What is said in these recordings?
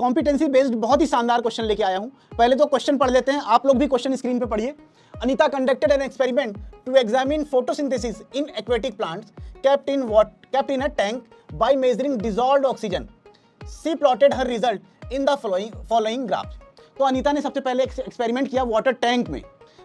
Competency based बहुत ही शानदार question लेके आया हूं। पहले तो क्वेश्चन पढ़ लेते हैं, आप लोग भी क्वेश्चन स्क्रीन पे पढ़िए। Anita conducted an experiment to examine photosynthesis in aquatic plants kept in a tank by measuring dissolved oxygen. She plotted her result in the following graph. तो अनीता ने सबसे पहले एक्सपेरिमेंट किया वाटर टैंक में,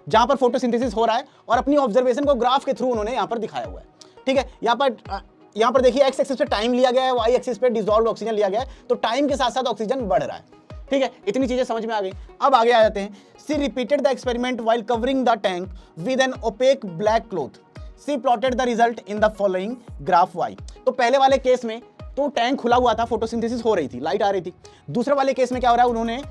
जहां पर फोटोसिंथेसिस हो रहा है, और अपनी ऑब्जर्वेशन को ग्राफ के थ्रू उन्होंने यहां पर दिखाया हुआ है। ठीक है, यहां पर देखिए एक्स एक्सिस पे टाइम लिया गया है, वाई एक्सिस पे डिसॉल्व्ड ऑक्सीजन लिया गया है, तो टाइम के साथ साथ ऑक्सीजन बढ़ रहा है। ठीक है, इतनी चीजें समझ में आ गई। अब आगे आ जाते हैं। She repeated the experiment while covering the tank with an opaque black cloth. She plotted the result in the following graph Y. तो पहले वाले केस में तो टैंक खुला हुआ था, फोटोसिंथेसिस हो रही थी, लाइट आ रही थी। दूसरे वाले केस में क्या हो रहा है, उन्होंने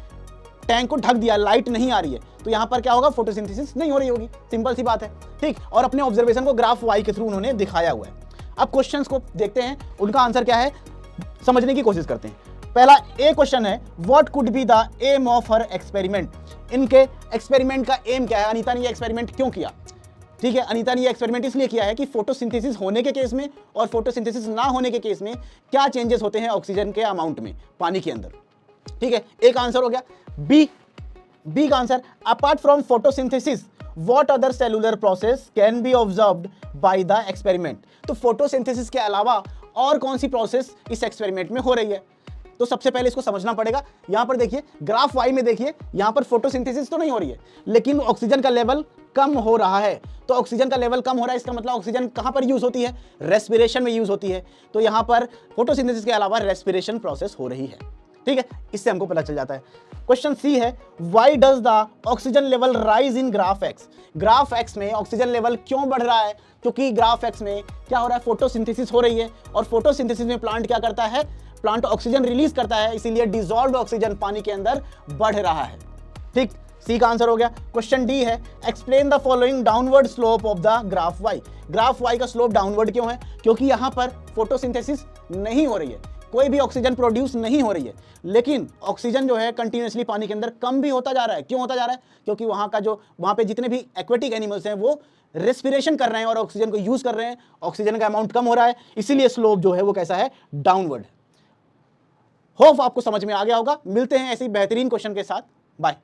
टैंक को ढक दिया, लाइट नहीं आ रही है, तो यहां पर क्या होगा, फोटोसिंथेसिस नहीं हो रही होगी, सिंपल सी बात है। ठीक, और अपने ऑब्जर्वेशन को ग्राफ वाई के थ्रू उन्होंने दिखाया हुआ है। अब क्वेश्चंस को देखते हैं, उनका आंसर क्या है, समझने की कोशिश करते हैं। पहला ए क्वेश्चन है, what could be the aim of her experiment. इनके एक्सपेरिमेंट का एम क्या है, अनीता ने ये एक्सपेरिमेंट क्यों किया। ठीक है, अनीता ने ये एक्सपेरिमेंट इसलिए किया है कि फोटोसिंथेसिस होने के केस में और फोटोसिंथेसिस ना होने के केस में क्या चेंजेस होते हैं ऑक्सीजन के अमाउंट में पानी के अंदर। ठीक है, एक आंसर हो गया। बी का answer, apart from photosynthesis what other cellular process can be observed by the experiment. तो फोटोसिंथेसिस के अलावा और कौन सी प्रोसेस इस एक्सपेरिमेंट में हो रही है, तो सबसे पहले इसको समझना पड़ेगा। यहां पर देखिए ग्राफ वाई में, देखिए यहां पर फोटोसिंथेसिस तो नहीं हो रही है, लेकिन ऑक्सीजन का लेवल कम हो रहा है। तो ऑक्सीजन का लेवल कम हो रहा है, इसका मतलब ऑक्सीजन कहां पर यूज होती है, रेस्पिरेशन में यूज होती है। तो यहां पर फोटोसिंथेसिस के अलावा रेस्पिरेशन प्रोसेस हो रही है। ठीक है, इससे हमको पता चल जाता है। क्वेश्चन सी है, why does the oxygen level rise in graph x. Graph x में ऑक्सीजन लेवल क्यों बढ़ रहा है, क्योंकि ग्राफ एक्स में क्या हो रहा है, फोटोसिंथेसिस हो रही है, और फोटोसिंथेसिस में प्लांट क्या करता है, प्लांट ऑक्सीजन रिलीज करता है, इसीलिए डिसॉल्व्ड ऑक्सीजन पानी के अंदर बढ़ रहा है। ठीक, सी का आंसर हो गया। क्वेश्चन डी है, explain the following downward slope of the graph Y. Graph Y का स्लोप डाउनवर्ड क्यों है, क्योंकि यहां पर फोटोसिंथेसिस नहीं हो रही है, कोई भी ऑक्सीजन प्रोड्यूस नहीं हो रही है, लेकिन ऑक्सीजन जो है कंटिन्यूअसली पानी के अंदर कम भी होता जा रहा है। क्यों होता जा रहा है, क्योंकि वहां पे जितने भी एक्वेटिक एनिमल्स हैं वो रेस्पिरेशन कर रहे हैं और ऑक्सीजन को यूज कर रहे हैं, ऑक्सीजन का अमाउंट कम हो रहा है, इसीलिए स्लोप जो है वो कैसा है, डाउनवर्ड। होप आपको समझ में आ गया होगा। मिलते हैं ऐसी बेहतरीन क्वेश्चन के साथ, बाय।